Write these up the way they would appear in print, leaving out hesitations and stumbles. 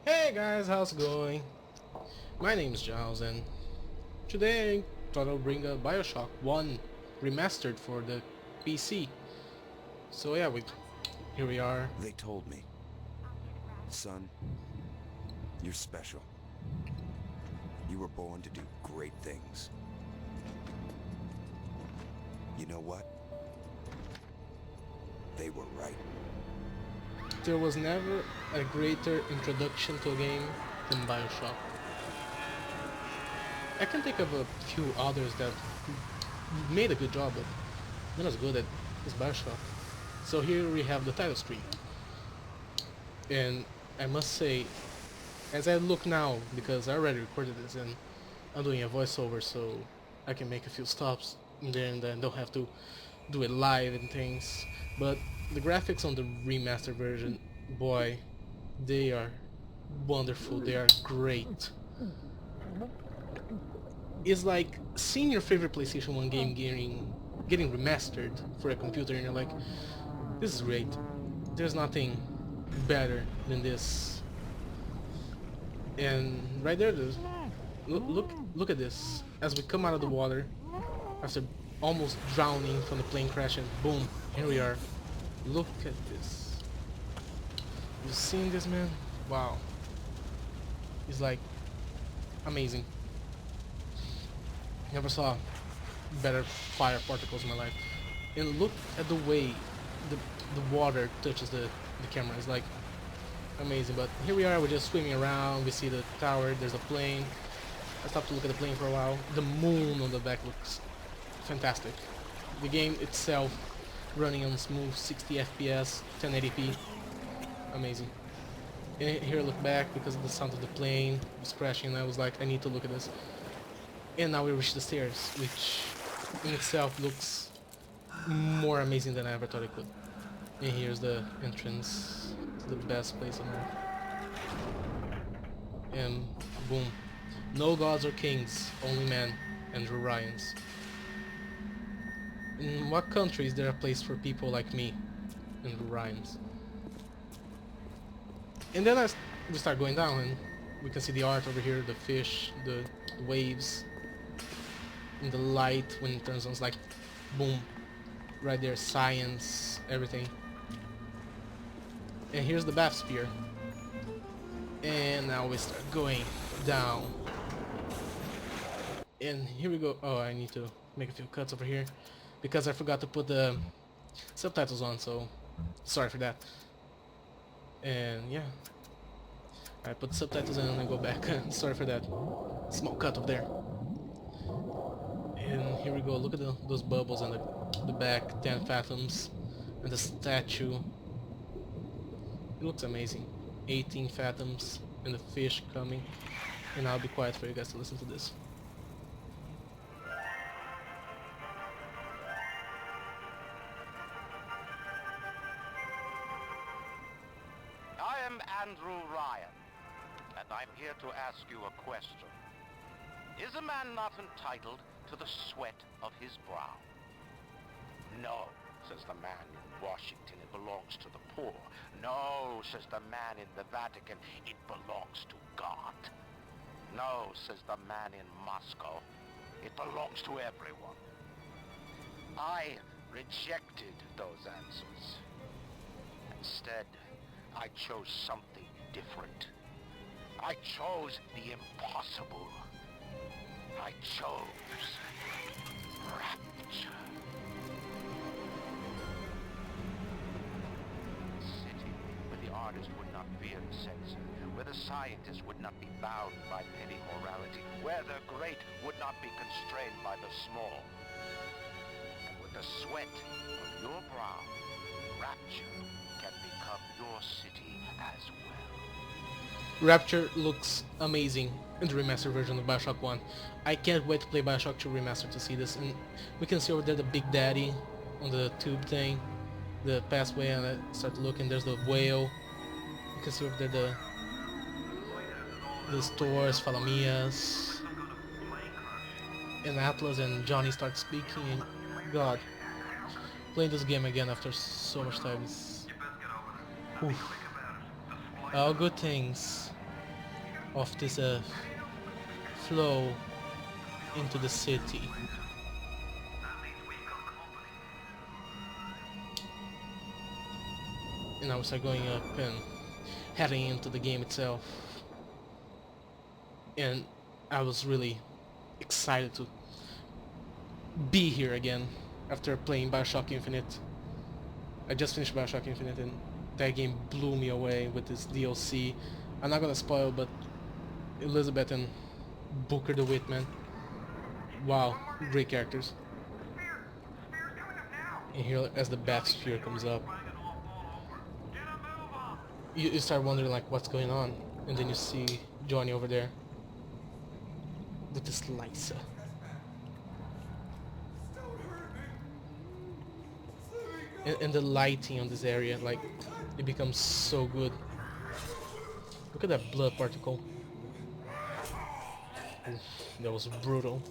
Hey guys, how's it going? My name is Giles and today I thought I'll bring a Bioshock 1 Remastered for the PC. So yeah, here we are. They told me, son, you're special. You were born to do great things. You know what? They were right. There was never a greater introduction to a game than Bioshock. I can think of a few others that made a good job, but not as good as Bioshock. So here we have the title screen. And I must say, as I look now, because I already recorded this and I'm doing a voiceover so I can make a few stops there and then don't have to do it live and things. But the graphics on the remastered version, boy, they are wonderful, they are great. It's like seeing your favorite PlayStation 1 game getting remastered for a computer and you're like, this is great. There's nothing better than this. And right there, look at this. As we come out of the water, after almost drowning from the plane crash, and boom, here we are. Look at this. You seen this, man? Wow. It's like amazing. Never saw better fire particles in my life. And look at the way the water touches the camera. It's like amazing. But here we are, we're just swimming around. We see the tower, there's a plane. I stopped to look at the plane for a while. The moon on the back looks fantastic. The game itself running on smooth 60 FPS, 1080p, amazing. And here I look back because of the sound of the plane was crashing and I was like, I need to look at this. And now we reach the stairs, which in itself looks more amazing than I ever thought it could. And here's the entrance to the best place on earth. And boom. No gods or kings, only men, Andrew Ryans. In what country is there a place for people like me, Andrew Ryans? And then we start going down and we can see the art over here, the fish, the waves, and the light when it turns on. It's like, boom, right there, science, everything. And here's the bath sphere. And now we start going down. And here we go. Oh, I need to make a few cuts over here because I forgot to put the subtitles on, so sorry for that. And yeah, I put the subtitles in and then go back. Sorry for that small cut over there. And here we go. Look at those bubbles on the back, 10 fathoms, and the statue. It looks amazing. 18 fathoms, and the fish coming. And I'll be quiet for you guys to listen to this. I am Andrew Ryan, and I'm here to ask you a question. Is a man not entitled to the sweat of his brow? No, says the man in Washington, it belongs to the poor. No, says the man in the Vatican, it belongs to God. No, says the man in Moscow, it belongs to everyone. I rejected those answers. Instead, I chose something different. I chose the impossible. I chose rapture. A city where the artist would not fear censor, where the scientist would not be bound by petty morality, where the great would not be constrained by the small. And with the sweat of your brow, rapture can become your city as well. Rapture looks amazing in the remastered version of Bioshock 1. I can't wait to play Bioshock 2 Remastered to see this. And we can see over there the Big Daddy on the tube thing, the pathway, and I start to look and there's the whale. You can see over there the stores, Falamias, and Atlas and Johnny start speaking. And God, playing this game again after so much time is... Oof. All good things of this flow into the city. And I was going up and heading into the game itself. And I was really excited to be here again after playing Bioshock Infinite. I just finished Bioshock Infinite and that game blew me away with this DLC. I'm not gonna spoil, but Elizabeth and Booker DeWitt, man. Wow, great characters. And here, as the bat sphere comes up, you start wondering like what's going on, and then you see Johnny over there with this Lysa. And the lighting on this area, like, it becomes so good. Look at that blood particle. Oof, that was brutal.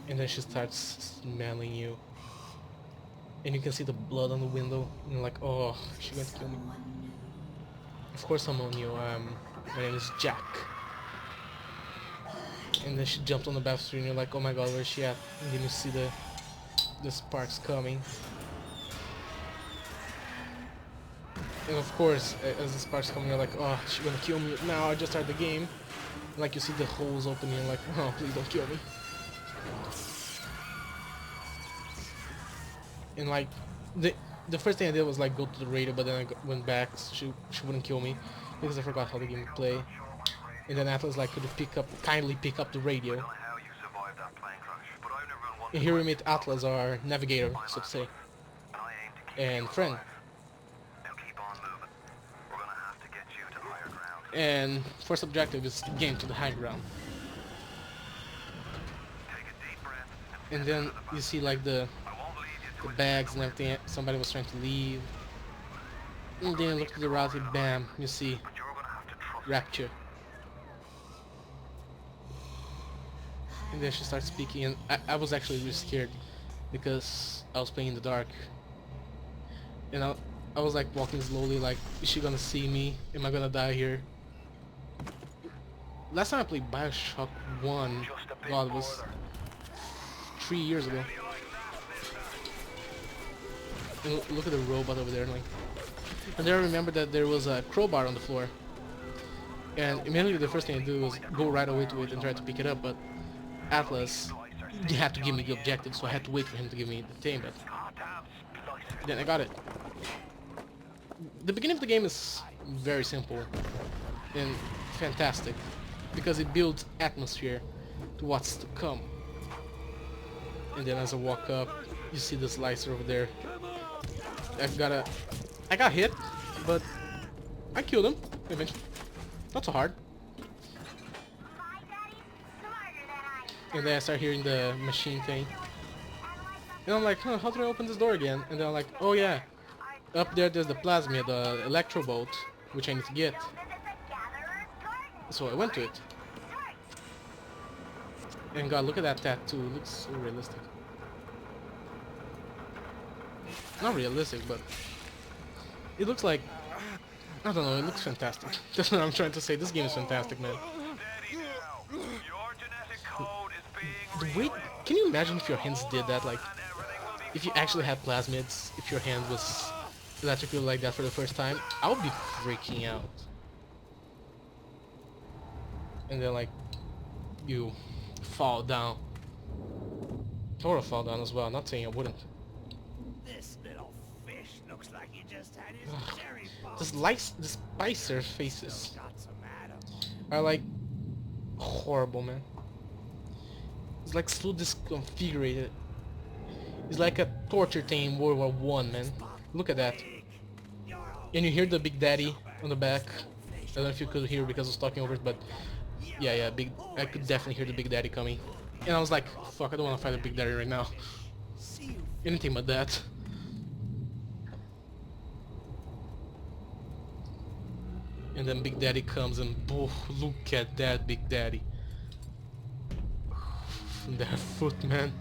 And then she starts smelling you. And you can see the blood on the window. And you're like, oh, she's going to kill me. Of course I'm on you. My name is Jack. And then she jumped on the bathroom and you're like, oh my god, where's she at? And then you see the sparks coming. And of course, as the sparks coming, you're like, oh, she's gonna kill me. Now I just started the game. And like you see the holes opening and you're like, oh, please don't kill me. And like, the first thing I did was like go to the radio, but then I went back so she wouldn't kill me because I forgot how the game would play. And then Atlas like could kindly pick up the radio. And here we meet Atlas, our navigator, so to say, and friend. And first objective is getting to the high ground. And then you see like the bags and everything. Somebody was trying to leave. And then look to the right, bam, you see Rapture. And then she starts speaking, and I was actually really scared because I was playing in the dark. And I was like walking slowly, like, is she gonna see me? Am I gonna die here? Last time I played Bioshock 1, God, it was 3 years ago. And look at the robot over there, like. And then I remember that there was a crowbar on the floor. And immediately the first thing I do was go right away to it and try to pick it up, but Atlas had to give me the objective, so I had to wait for him to give me the thing, but then I got it. The beginning of the game is very simple and fantastic because it builds atmosphere to what's to come. And then as I walk up, you see the slicer over there. I got hit, but I killed him eventually. Not so hard. And then I start hearing the machine thing. And I'm like, huh, how do I open this door again? And then I'm like, oh yeah, up there's the plasmid, the electro bolt, which I need to get. So I went to it. And god, look at that tattoo, it looks so realistic. Not realistic, but it looks like, I don't know, it looks fantastic. That's what I'm trying to say, this game is fantastic, man. The way, can you imagine if your hands did that? Like, if you actually had plasmids, if your hand was electrical like that for the first time, I would be freaking out. And then like, you fall down. Or fall down as well, not saying I wouldn't. This little fish looks like he just had his cherry bomb. The Spicer faces Got some atoms. are like horrible, man. It's like so disconfigured. It's like a torture thing in World War I, man. Look at that. And you hear the Big Daddy on the back. I don't know if you could hear because I was talking over it, but yeah, I could definitely hear the Big Daddy coming. And I was like, fuck, I don't want to fight the Big Daddy right now. Anything but that. And then Big Daddy comes and oh, look at that Big Daddy. That foot, man.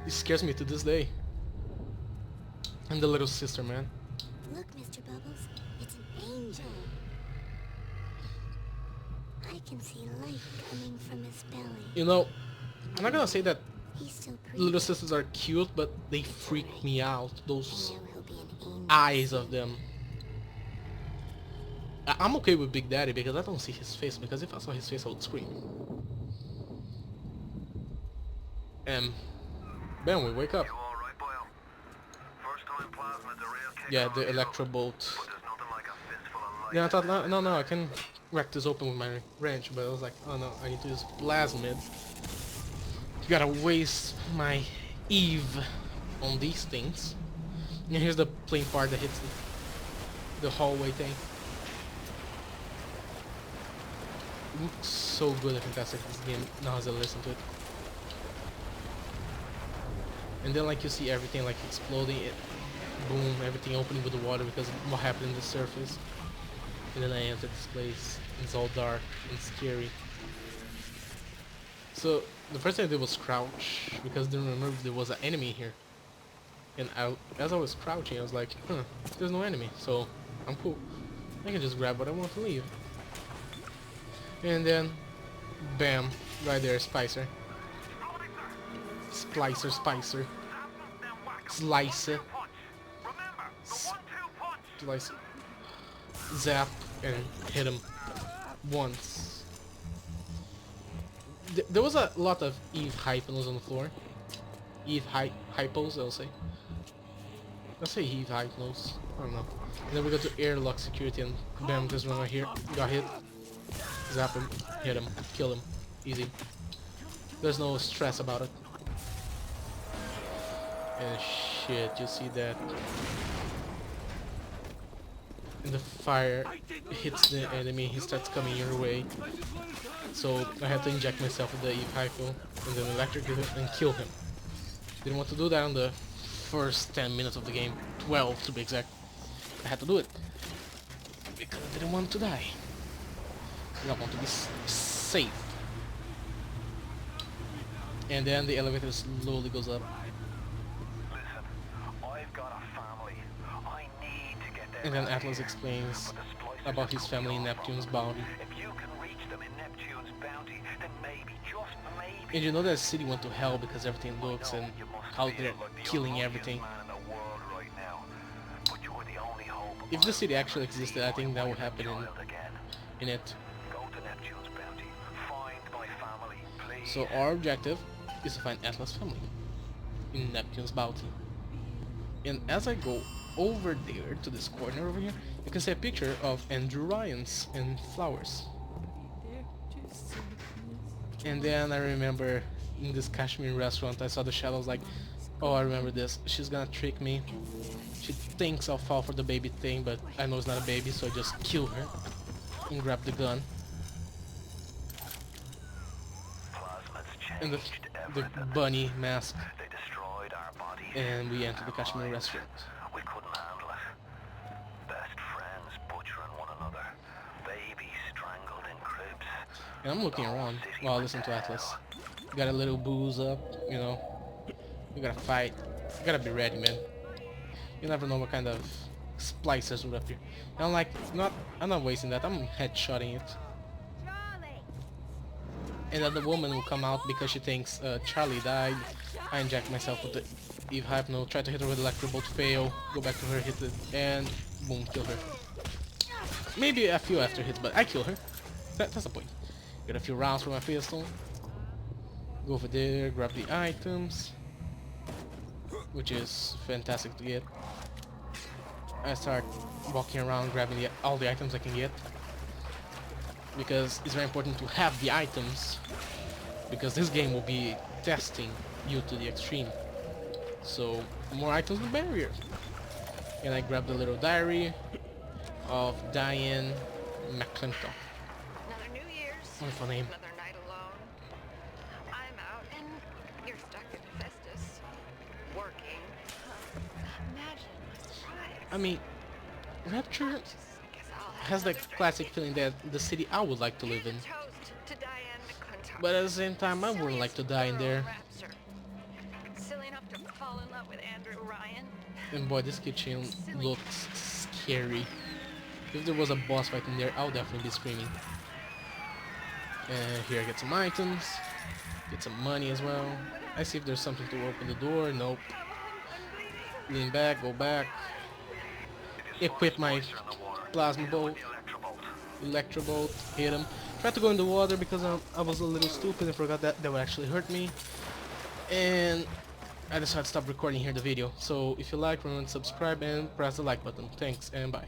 It scares me to this day. And the little sister, man. Look, Mr. Bubbles, it's an angel. I can see light coming from his belly. You know, I'm not gonna say that He's still little breathing. sisters are cute, but they freak me out. Those Now he'll be an angel. eyes of them. I'm okay with Big Daddy because I don't see his face, because if I saw his face I would scream. And bam, we wake up. You all right, Boyle? First time plasma's a real kick Yeah, on the you, electro bolt. but there's nothing like a fistful of light. Yeah, I thought, no, I can wreck this open with my wrench, but I was like, oh no, I need to use plasmid. You gotta waste my Eve on these things. And here's the plane part that hits the hallway thing. Looks so good and fantastic, this game, now as I listen to it. And then like you see everything like exploding, it, boom, everything opening with the water because of what happened in the surface. And then I entered this place, it's all dark and scary. So the first thing I did was crouch, because I didn't remember there was an enemy here. And as I was crouching, I was like, there's no enemy, so I'm cool. I can just grab what I want to leave. And then, bam, right there, Spicer. Splicer, Spicer. Slicer. Slicer. Zap and hit him once. There was a lot of Eve hypos on the floor. Eve hypos, I'll say. Let's say Eve hypos. I don't know. And then we go to airlock security and bam, this one right here. Got hit. Zap him, hit him, kill him. Easy. There's no stress about it. And shit, you see that? And the fire hits the enemy, he starts coming your way. So I had to inject myself with the Eve Hypo and then electrocute him and kill him. Didn't want to do that on the first 10 minutes of the game, 12 to be exact. I had to do it because I didn't want to die. I want to be safe. And then the elevator slowly goes up. Listen, I've got a family. I need to get them And then out Atlas here. explains But the splicers about are his coming family in off Neptune's on bounty. If you can reach them in Neptune's bounty, then maybe, just maybe. And you know that city went to hell because everything looks and You must how feel they're like the killing unluckiest everything. man in the world right now. But you're the only hope If the I'll city ever actually see existed, I think that my would happen child again. in it. Go to Neptune's bounty. Find my family, please. So our objective is to find Atlas' family in Neptune's bounty. And as I go over there to this corner over here, you can see a picture of Andrew Ryan's and flowers. And then I remember in this Kashmir restaurant I saw the shadows like, oh, I remember this, she's gonna trick me. She thinks I'll fall for the baby thing, but I know it's not a baby, so I just kill her and grab the gun. Plasma's And the everything. bunny mask, They destroyed our bodies. and we enter the our Kashmir lives. restaurant. We couldn't handle it. Best friends butchering one another. Babies strangled in cribs. And I'm looking around while I listen to Atlas. Got a little booze up, you know. You gotta fight. You gotta be ready, man. You never know what kind of splicers are up here. And I'm like, I'm not wasting that. I'm headshotting it. And then the woman will come out because she thinks Charlie died. I inject myself with the Eve Hypno, try to hit her with Electro Bolt, fail, go back to her, hit it, and boom, kill her. Maybe a few after hits, but I kill her. That's the point. Get a few rounds from my pistol. Go over there, grab the items, which is fantastic to get. I start walking around grabbing all the items I can get, because it's very important to have the items, because this game will be testing you to the extreme. So more items the barrier. And I grabbed the little diary of Diane McClintock. Another New Year's. Wonderful name. Another night alone. I'm out and you're stuck in Festus. Working. Imagine my surprise. I mean, Rapture Just guess I'll have has that another classic drink. feeling that the city I would like to live in. Here's a toast to Diane McClintock. But at the same time, I wouldn't like to die in there. Silly enough to fall in love with Andrew Ryan. Ryan. And boy, this kitchen looks scary. If there was a boss fight in there, I would definitely be screaming. And here I get some items. Get some money as well. I see if there's something to open the door. Nope. Lean back, go back. Equip my plasma bolt. Electro bolt. Hit him. Tried to go in the water because I was a little stupid and forgot that would actually hurt me. And I decided to stop recording here the video. So if you like, remember to subscribe and press the like button. Thanks and bye.